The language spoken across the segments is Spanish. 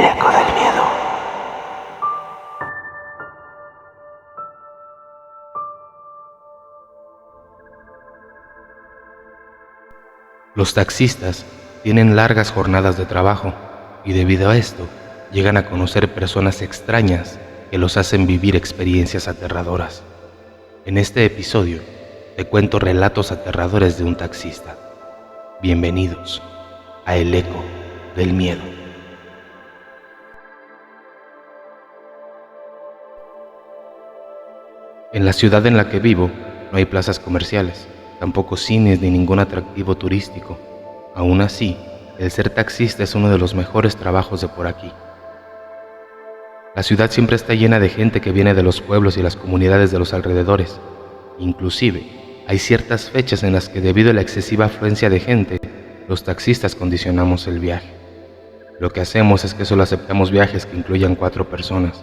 eco del miedo. Los taxistas tienen largas jornadas de trabajo y debido a esto llegan a conocer personas extrañas que los hacen vivir experiencias aterradoras. En este episodio te cuento relatos aterradores de un taxista. Bienvenidos a El Eco del Miedo. En la ciudad en la que vivo no hay plazas comerciales, tampoco cines ni ningún atractivo turístico. Aún así, el ser taxista es uno de los mejores trabajos de por aquí. La ciudad siempre está llena de gente que viene de los pueblos y las comunidades de los alrededores. Inclusive, hay ciertas fechas en las que debido a la excesiva afluencia de gente, los taxistas condicionamos el viaje. Lo que hacemos es que solo aceptamos viajes que incluyan 4 personas.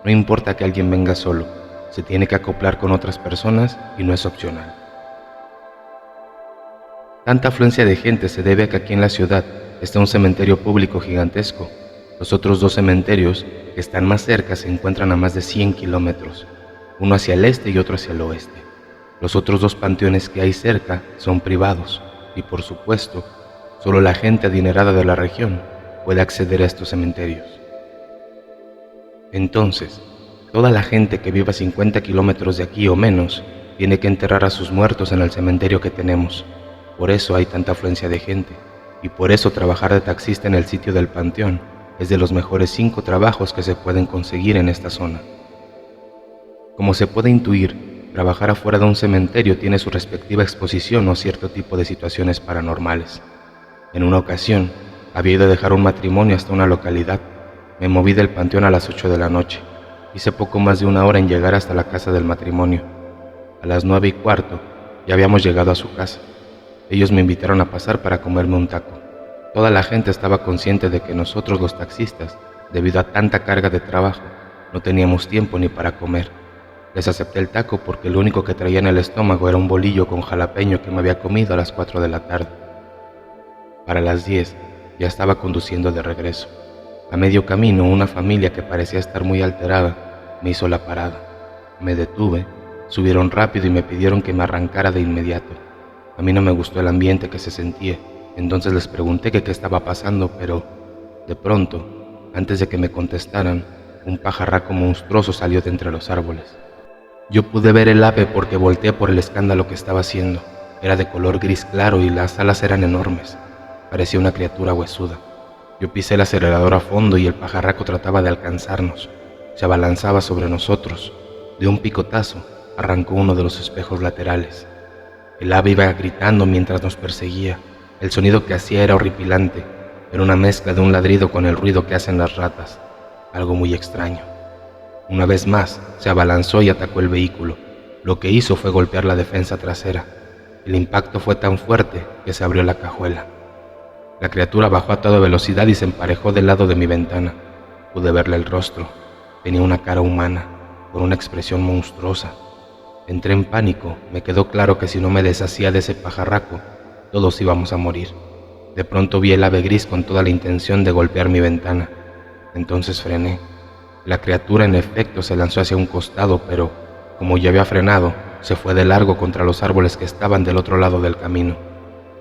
No importa que alguien venga solo, se tiene que acoplar con otras personas y no es opcional. Tanta afluencia de gente se debe a que aquí en la ciudad está un cementerio público gigantesco. Los otros 2 cementerios que están más cerca se encuentran a más de 100 kilómetros, uno hacia el este y otro hacia el oeste. Los otros 2 panteones que hay cerca son privados y, por supuesto, solo la gente adinerada de la región puede acceder a estos cementerios. Entonces, toda la gente que viva a 50 kilómetros de aquí o menos tiene que enterrar a sus muertos en el cementerio que tenemos. Por eso hay tanta afluencia de gente, y por eso trabajar de taxista en el sitio del panteón es de los mejores 5 trabajos que se pueden conseguir en esta zona. Como se puede intuir, trabajar afuera de un cementerio tiene su respectiva exposición o cierto tipo de situaciones paranormales. En una ocasión, había ido a dejar un matrimonio hasta una localidad. Me moví del panteón a las 8 de la noche. Hice poco más de 1 hora en llegar hasta la casa del matrimonio. A las 9:15 ya habíamos llegado a su casa. Ellos me invitaron a pasar para comerme un taco. Toda la gente estaba consciente de que nosotros los taxistas, debido a tanta carga de trabajo, no teníamos tiempo ni para comer. Les acepté el taco porque lo único que traía en el estómago era un bolillo con jalapeño que me había comido a las 4 de la tarde. Para las 10 ya estaba conduciendo de regreso. A medio camino, una familia que parecía estar muy alterada me hizo la parada. Me detuve, subieron rápido y me pidieron que me arrancara de inmediato. A mí no me gustó el ambiente que se sentía, entonces les pregunté que qué estaba pasando, pero de pronto, antes de que me contestaran, un pajarraco monstruoso salió de entre los árboles. Yo pude ver el ave porque volteé por el escándalo que estaba haciendo. Era de color gris claro y las alas eran enormes. Parecía una criatura huesuda. Yo pisé el acelerador a fondo y el pajarraco trataba de alcanzarnos. Se abalanzaba sobre nosotros. De un picotazo, arrancó uno de los espejos laterales. El ave iba gritando mientras nos perseguía. El sonido que hacía era horripilante. Era una mezcla de un ladrido con el ruido que hacen las ratas. Algo muy extraño. Una vez más, se abalanzó y atacó el vehículo. Lo que hizo fue golpear la defensa trasera. El impacto fue tan fuerte que se abrió la cajuela. La criatura bajó a toda velocidad y se emparejó del lado de mi ventana. Pude verle el rostro. Tenía una cara humana, con una expresión monstruosa. Entré en pánico. Me quedó claro que si no me deshacía de ese pajarraco, todos íbamos a morir. De pronto vi el ave gris con toda la intención de golpear mi ventana. Entonces frené. La criatura en efecto se lanzó hacia un costado, pero como ya había frenado, se fue de largo contra los árboles que estaban del otro lado del camino.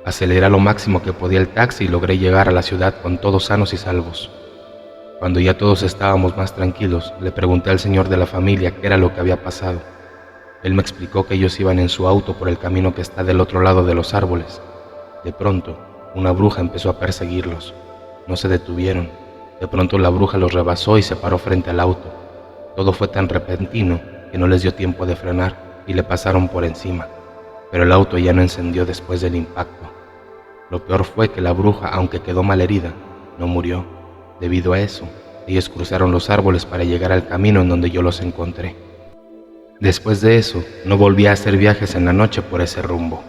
Aceleré a lo máximo que podía el taxi y logré llegar a la ciudad con todos sanos y salvos. Cuando ya todos estábamos más tranquilos, le pregunté al señor de la familia qué era lo que había pasado. Él me explicó que ellos iban en su auto por el camino que está del otro lado de los árboles. De pronto, una bruja empezó a perseguirlos. No se detuvieron. De pronto la bruja los rebasó y se paró frente al auto. Todo fue tan repentino que no les dio tiempo de frenar y le pasaron por encima. Pero el auto ya no encendió después del impacto. Lo peor fue que la bruja, aunque quedó malherida, no murió. Debido a eso, ellos cruzaron los árboles para llegar al camino en donde yo los encontré. Después de eso, no volví a hacer viajes en la noche por ese rumbo.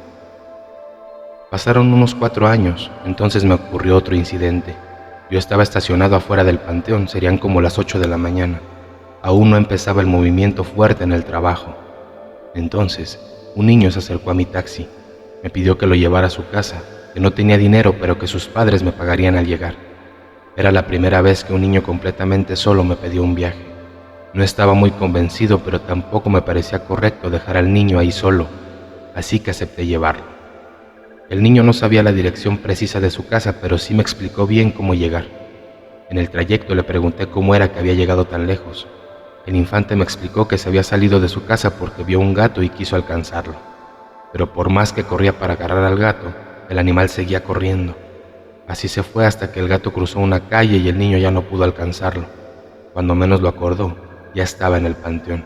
Pasaron unos 4 años, entonces me ocurrió otro incidente. Yo estaba estacionado afuera del panteón, serían como las 8 de la mañana. Aún no empezaba el movimiento fuerte en el trabajo. Entonces, un niño se acercó a mi taxi. Me pidió que lo llevara a su casa, que no tenía dinero, pero que sus padres me pagarían al llegar. Era la primera vez que un niño completamente solo me pedía un viaje. No estaba muy convencido, pero tampoco me parecía correcto dejar al niño ahí solo, así que acepté llevarlo. El niño no sabía la dirección precisa de su casa, pero sí me explicó bien cómo llegar. En el trayecto le pregunté cómo era que había llegado tan lejos. El infante me explicó que se había salido de su casa porque vio un gato y quiso alcanzarlo. Pero por más que corría para agarrar al gato, el animal seguía corriendo. Así se fue hasta que el gato cruzó una calle y el niño ya no pudo alcanzarlo. Cuando menos lo acordó, ya estaba en el panteón.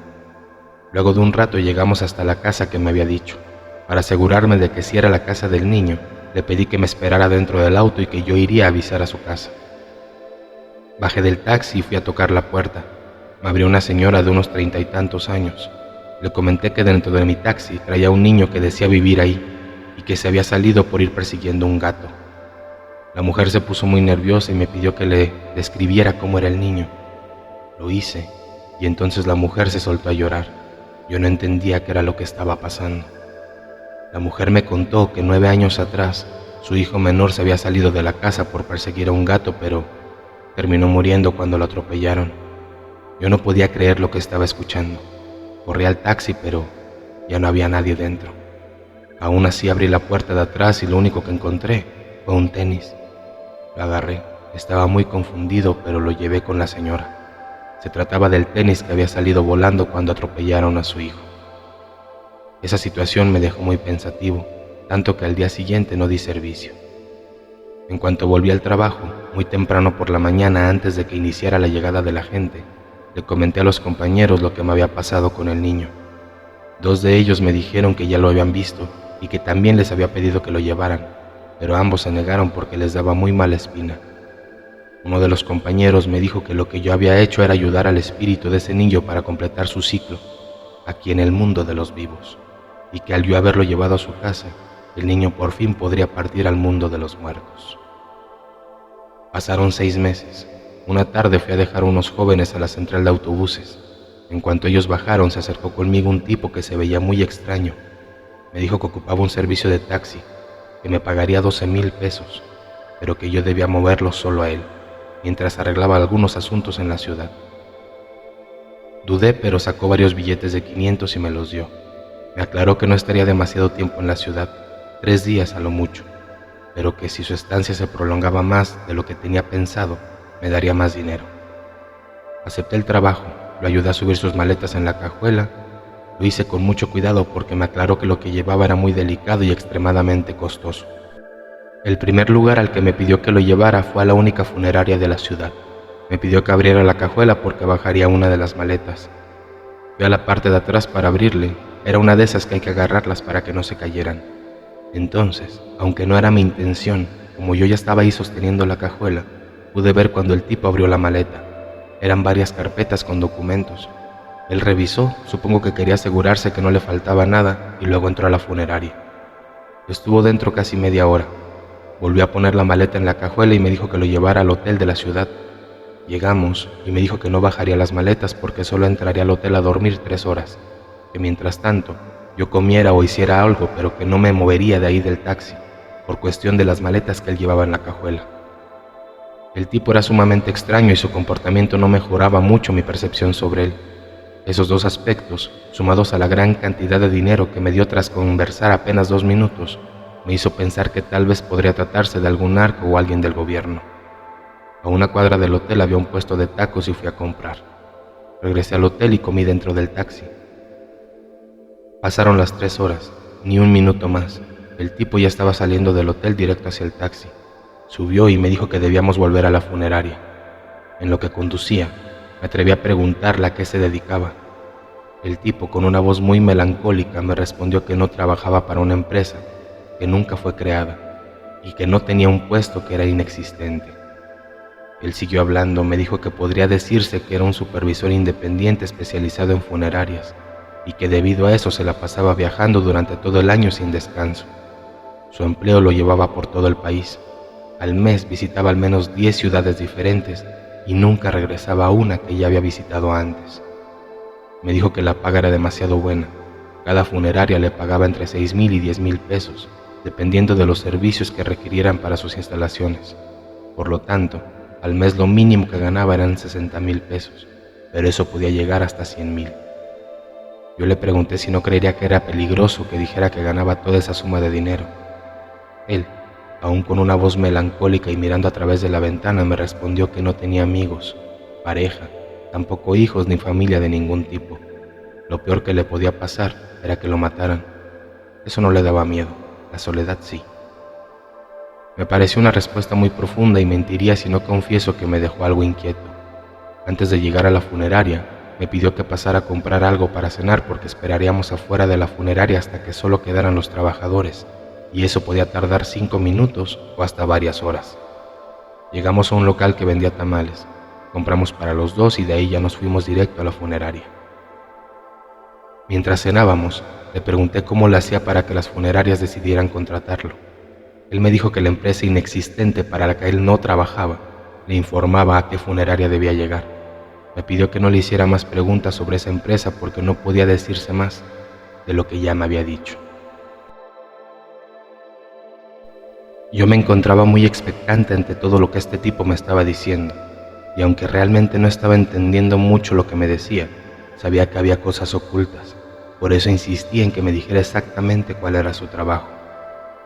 Luego de un rato llegamos hasta la casa que me había dicho. Para asegurarme de que sí era la casa del niño, le pedí que me esperara dentro del auto y que yo iría a avisar a su casa. Bajé del taxi y fui a tocar la puerta. Me abrió una señora de unos 30 y tantos años. Le comenté que dentro de mi taxi traía un niño que decía vivir ahí y que se había salido por ir persiguiendo un gato. La mujer se puso muy nerviosa y me pidió que le describiera cómo era el niño. Lo hice y entonces la mujer se soltó a llorar. Yo no entendía qué era lo que estaba pasando. La mujer me contó que 9 años atrás su hijo menor se había salido de la casa por perseguir a un gato, pero terminó muriendo cuando lo atropellaron. Yo no podía creer lo que estaba escuchando. Corrí al taxi, pero ya no había nadie dentro. Aún así abrí la puerta de atrás y lo único que encontré fue un tenis. Lo agarré. Estaba muy confundido, pero lo llevé con la señora. Se trataba del tenis que había salido volando cuando atropellaron a su hijo. Esa situación me dejó muy pensativo, tanto que al día siguiente no di servicio. En cuanto volví al trabajo, muy temprano por la mañana antes de que iniciara la llegada de la gente, le comenté a los compañeros lo que me había pasado con el niño. 2 de ellos me dijeron que ya lo habían visto y que también les había pedido que lo llevaran, pero ambos se negaron porque les daba muy mala espina. Uno de los compañeros me dijo que lo que yo había hecho era ayudar al espíritu de ese niño para completar su ciclo aquí en el mundo de los vivos, y que al yo haberlo llevado a su casa, el niño por fin podría partir al mundo de los muertos. Pasaron 6 meses. Una tarde fui a dejar a unos jóvenes a la central de autobuses. En cuanto ellos bajaron, se acercó conmigo un tipo que se veía muy extraño. Me dijo que ocupaba un servicio de taxi, que me pagaría 12,000 pesos, pero que yo debía moverlo solo a él, mientras arreglaba algunos asuntos en la ciudad. Dudé, pero sacó varios billetes de 500 y me los dio. Me aclaró que no estaría demasiado tiempo en la ciudad, 3 días a lo mucho, pero que si su estancia se prolongaba más de lo que tenía pensado, me daría más dinero. Acepté el trabajo, lo ayudé a subir sus maletas en la cajuela. Lo hice con mucho cuidado porque me aclaró que lo que llevaba era muy delicado y extremadamente costoso. El primer lugar al que me pidió que lo llevara fue a la única funeraria de la ciudad. Me pidió que abriera la cajuela porque bajaría una de las maletas. Fui a la parte de atrás para abrirle. Era una de esas que hay que agarrarlas para que no se cayeran. Entonces, aunque no era mi intención, como yo ya estaba ahí sosteniendo la cajuela, pude ver cuando el tipo abrió la maleta. Eran varias carpetas con documentos. Él revisó, supongo que quería asegurarse que no le faltaba nada, y luego entró a la funeraria. Estuvo dentro casi media hora. Volvió a poner la maleta en la cajuela y me dijo que lo llevara al hotel de la ciudad. Llegamos y me dijo que no bajaría las maletas porque solo entraría al hotel a dormir 3 horas, que mientras tanto yo comiera o hiciera algo, pero que no me movería de ahí del taxi, por cuestión de las maletas que él llevaba en la cajuela. El tipo era sumamente extraño y su comportamiento no mejoraba mucho mi percepción sobre él. Esos 2 aspectos, sumados a la gran cantidad de dinero que me dio tras conversar apenas 2 minutos, me hizo pensar que tal vez podría tratarse de algún narco o alguien del gobierno. A una cuadra del hotel había un puesto de tacos y fui a comprar. Regresé al hotel y comí dentro del taxi. Pasaron las 3 horas, ni un minuto más. El tipo ya estaba saliendo del hotel directo hacia el taxi. Subió y me dijo que debíamos volver a la funeraria. En lo que conducía, me atreví a preguntarle a qué se dedicaba. El tipo, con una voz muy melancólica, me respondió que no trabajaba para una empresa, que nunca fue creada, y que no tenía un puesto, que era inexistente. Él siguió hablando, me dijo que podría decirse que era un supervisor independiente especializado en funerarias, y que debido a eso se la pasaba viajando durante todo el año sin descanso. Su empleo lo llevaba por todo el país. Al mes visitaba al menos 10 ciudades diferentes y nunca regresaba a una que ya había visitado antes. Me dijo que la paga era demasiado buena. Cada funeraria le pagaba entre 6,000 y 10,000 pesos, dependiendo de los servicios que requirieran para sus instalaciones. Por lo tanto, Al mes lo mínimo que ganaba eran 60,000 pesos, pero eso podía llegar hasta 100,000. Yo le pregunté si no creería que era peligroso que dijera que ganaba toda esa suma de dinero. Él, aún con una voz melancólica y mirando a través de la ventana, me respondió que no tenía amigos, pareja, tampoco hijos ni familia de ningún tipo. Lo peor que le podía pasar era que lo mataran. Eso no le daba miedo, la soledad sí. Me pareció una respuesta muy profunda y mentiría si no confieso que me dejó algo inquieto. Antes de llegar a la funeraria, me pidió que pasara a comprar algo para cenar porque esperaríamos afuera de la funeraria hasta que solo quedaran los trabajadores, y eso podía tardar 5 minutos o hasta varias horas. Llegamos a un local que vendía tamales, compramos para los dos y de ahí ya nos fuimos directo a la funeraria. Mientras cenábamos, le pregunté cómo le hacía para que las funerarias decidieran contratarlo. Él me dijo que la empresa inexistente para la que él no trabajaba le informaba a qué funeraria debía llegar. Me pidió que no le hiciera más preguntas sobre esa empresa porque no podía decirse más de lo que ya me había dicho. Yo me encontraba muy expectante ante todo lo que este tipo me estaba diciendo, y aunque realmente no estaba entendiendo mucho lo que me decía, sabía que había cosas ocultas. Por eso insistí en que me dijera exactamente cuál era su trabajo.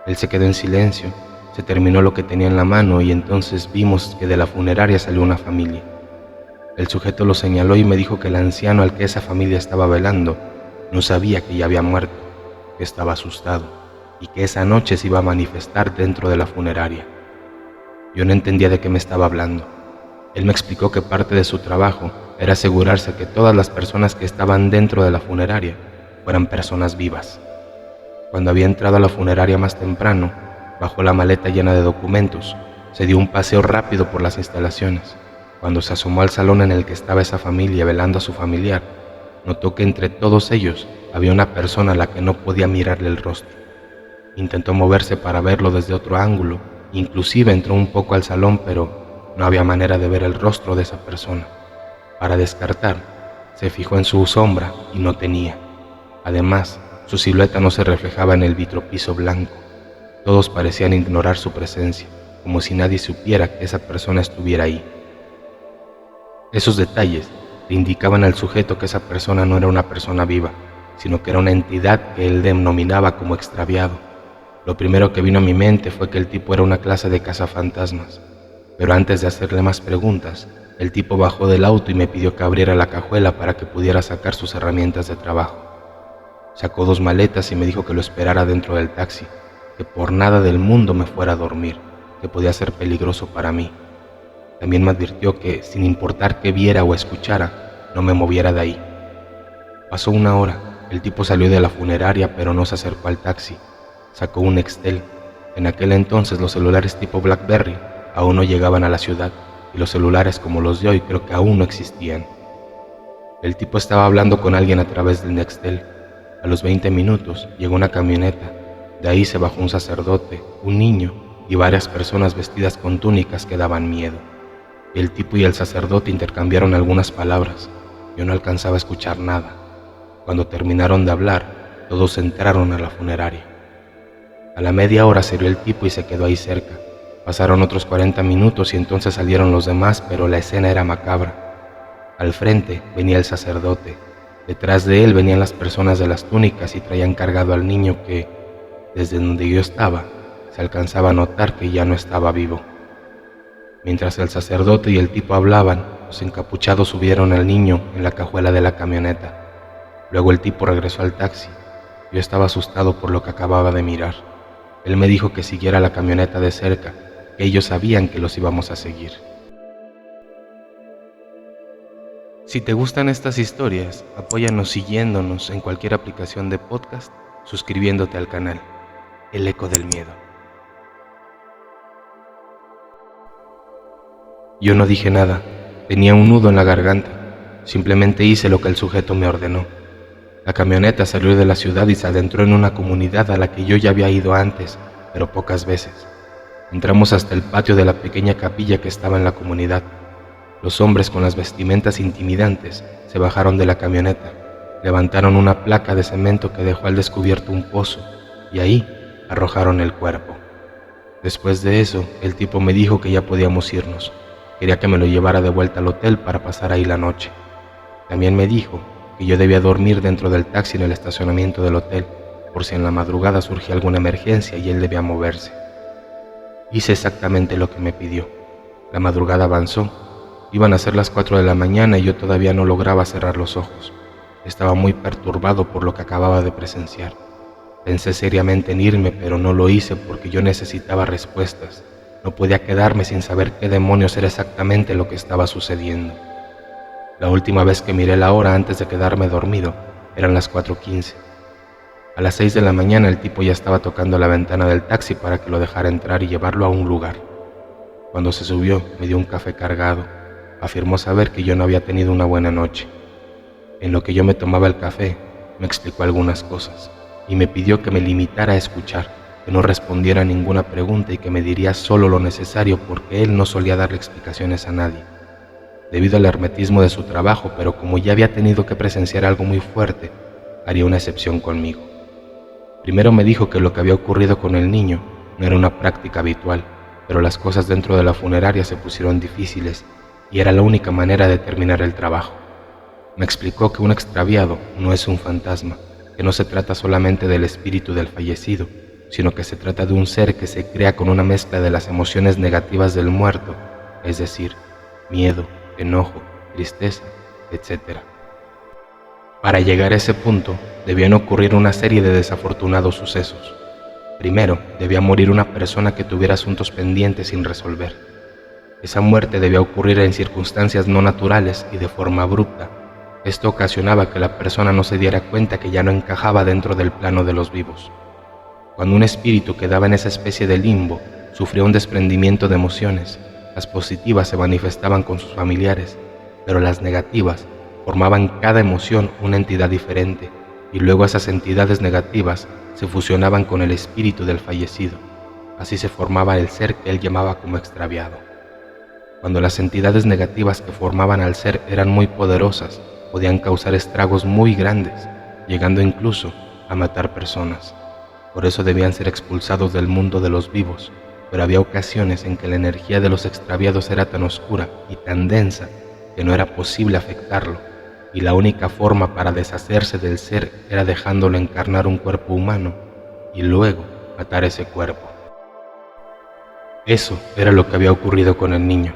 Él se quedó en silencio, se terminó lo que tenía en la mano y entonces vimos que de la funeraria salió una familia. El sujeto lo señaló y me dijo que el anciano al que esa familia estaba velando no sabía que ya había muerto, que estaba asustado y que esa noche se iba a manifestar dentro de la funeraria. Yo no entendía de qué me estaba hablando. Él me explicó que parte de su trabajo era asegurarse que todas las personas que estaban dentro de la funeraria fueran personas vivas. Cuando había entrado a la funeraria más temprano, bajó la maleta llena de documentos, se dio un paseo rápido por las instalaciones. Cuando se asomó al salón en el que estaba esa familia velando a su familiar, notó que entre todos ellos había una persona a la que no podía mirarle el rostro. Intentó moverse para verlo desde otro ángulo, inclusive entró un poco al salón, pero no había manera de ver el rostro de esa persona. Para descartar, se fijó en su sombra y no tenía. Además, su silueta no se reflejaba en el vitropiso blanco. Todos parecían ignorar su presencia, como si nadie supiera que esa persona estuviera ahí. Esos detalles le indicaban al sujeto que esa persona no era una persona viva, sino que era una entidad que él denominaba como extraviado. Lo primero que vino a mi mente fue que el tipo era una clase de cazafantasmas, pero antes de hacerle más preguntas, el tipo bajó del auto y me pidió que abriera la cajuela para que pudiera sacar sus herramientas de trabajo. Sacó 2 maletas y me dijo que lo esperara dentro del taxi, que por nada del mundo me fuera a dormir, que podía ser peligroso para mí. También me advirtió que, sin importar qué viera o escuchara, no me moviera de ahí. Pasó 1 hora, el tipo salió de la funeraria pero no se acercó al taxi. Sacó un Nextel. En aquel entonces los celulares tipo BlackBerry aún no llegaban a la ciudad y los celulares como los de hoy creo que aún no existían. El tipo estaba hablando con alguien a través del Nextel. A los 20 minutos llegó una camioneta. De ahí se bajó un sacerdote, un niño y varias personas vestidas con túnicas que daban miedo. El tipo y el sacerdote intercambiaron algunas palabras. Yo no alcanzaba a escuchar nada. Cuando terminaron de hablar, todos entraron a la funeraria. A la media hora salió el tipo y se quedó ahí cerca. Pasaron otros 40 minutos y entonces salieron los demás, pero la escena era macabra. Al frente venía el sacerdote. Detrás de él venían las personas de las túnicas y traían cargado al niño que, desde donde yo estaba, se alcanzaba a notar que ya no estaba vivo. Mientras el sacerdote y el tipo hablaban, los encapuchados subieron al niño en la cajuela de la camioneta. Luego el tipo regresó al taxi. Yo estaba asustado por lo que acababa de mirar. Él me dijo que siguiera la camioneta de cerca, que ellos sabían que los íbamos a seguir. Si te gustan estas historias, apóyanos siguiéndonos en cualquier aplicación de podcast, suscribiéndote al canal El Eco del Miedo. Yo no dije nada, tenía un nudo en la garganta, simplemente hice lo que el sujeto me ordenó. La camioneta salió de la ciudad y se adentró en una comunidad a la que yo ya había ido antes, pero pocas veces. Entramos hasta el patio de la pequeña capilla que estaba en la comunidad. Los hombres con las vestimentas intimidantes se bajaron de la camioneta, levantaron una placa de cemento que dejó al descubierto un pozo y ahí arrojaron el cuerpo. Después de eso, el tipo me dijo que ya podíamos irnos. Quería que me lo llevara de vuelta al hotel para pasar ahí la noche. También me dijo que yo debía dormir dentro del taxi en el estacionamiento del hotel, por si en la madrugada surgía alguna emergencia y él debía moverse. Hice exactamente lo que me pidió. La madrugada avanzó. Iban a ser las 4 de la mañana y yo todavía no lograba cerrar los ojos. Estaba muy perturbado por lo que acababa de presenciar. Pensé seriamente en irme, pero no lo hice porque yo necesitaba respuestas. No podía quedarme sin saber qué demonios era exactamente lo que estaba sucediendo. La última vez que miré la hora antes de quedarme dormido eran las 4:15. A las 6 de la mañana el tipo ya estaba tocando la ventana del taxi para que lo dejara entrar y llevarlo a un lugar. Cuando se subió me dio un café cargado. Afirmó saber que yo no había tenido una buena noche. En lo que yo me tomaba el café, me explicó algunas cosas y me pidió que me limitara a escuchar, que no respondiera a ninguna pregunta y que me diría solo lo necesario porque él no solía darle explicaciones a nadie, debido al hermetismo de su trabajo, pero como ya había tenido que presenciar algo muy fuerte, haría una excepción conmigo. Primero me dijo que lo que había ocurrido con el niño no era una práctica habitual, pero las cosas dentro de la funeraria se pusieron difíciles y era la única manera de terminar el trabajo. Me explicó que un extraviado no es un fantasma, que no se trata solamente del espíritu del fallecido, sino que se trata de un ser que se crea con una mezcla de las emociones negativas del muerto, es decir, miedo, enojo, tristeza, etc. Para llegar a ese punto, debían ocurrir una serie de desafortunados sucesos. Primero, debía morir una persona que tuviera asuntos pendientes sin resolver. Esa muerte debía ocurrir en circunstancias no naturales y de forma abrupta. Esto ocasionaba que la persona no se diera cuenta que ya no encajaba dentro del plano de los vivos. Cuando un espíritu quedaba en esa especie de limbo, sufría un desprendimiento de emociones. Las positivas se manifestaban con sus familiares, pero las negativas formaban cada emoción una entidad diferente, y luego esas entidades negativas se fusionaban con el espíritu del fallecido. Así se formaba el ser que él llamaba como extraviado. Cuando las entidades negativas que formaban al ser eran muy poderosas, podían causar estragos muy grandes, llegando incluso a matar personas. Por eso debían ser expulsados del mundo de los vivos, pero había ocasiones en que la energía de los extraviados era tan oscura y tan densa que no era posible afectarlo, y la única forma para deshacerse del ser era dejándolo encarnar un cuerpo humano y luego matar ese cuerpo. Eso era lo que había ocurrido con el niño.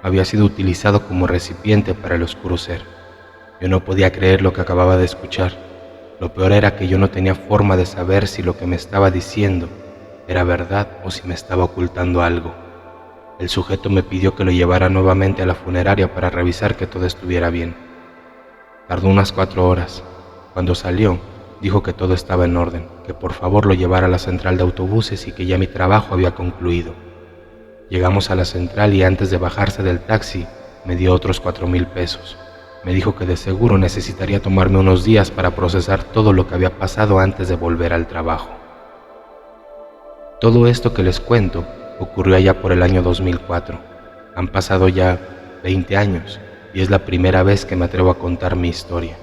Había sido utilizado como recipiente para el oscuro ser. Yo no podía creer lo que acababa de escuchar. Lo peor era que yo no tenía forma de saber si lo que me estaba diciendo era verdad o si me estaba ocultando algo. El sujeto me pidió que lo llevara nuevamente a la funeraria para revisar que todo estuviera bien. Tardó unas 4 horas. Cuando salió, dijo que todo estaba en orden, que por favor lo llevara a la central de autobuses y que ya mi trabajo había concluido. Llegamos a la central y antes de bajarse del taxi, me dio otros 4,000 pesos. Me dijo que de seguro necesitaría tomarme unos días para procesar todo lo que había pasado antes de volver al trabajo. Todo esto que les cuento ocurrió allá por el año 2004. Han pasado ya 20 años y es la primera vez que me atrevo a contar mi historia,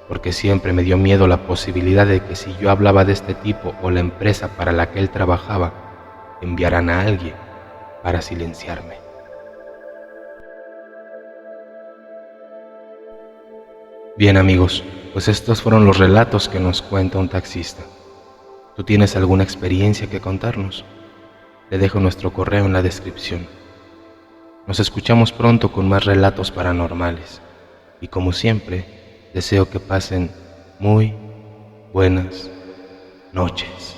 porque siempre me dio miedo la posibilidad de que si yo hablaba de este tipo o la empresa para la que él trabajaba, enviaran a alguien para silenciarme. Bien amigos, pues estos fueron los relatos que nos cuenta un taxista. ¿Tú tienes alguna experiencia que contarnos? Te dejo nuestro correo en la descripción. Nos escuchamos pronto con más relatos paranormales y como siempre, deseo que pasen muy buenas noches.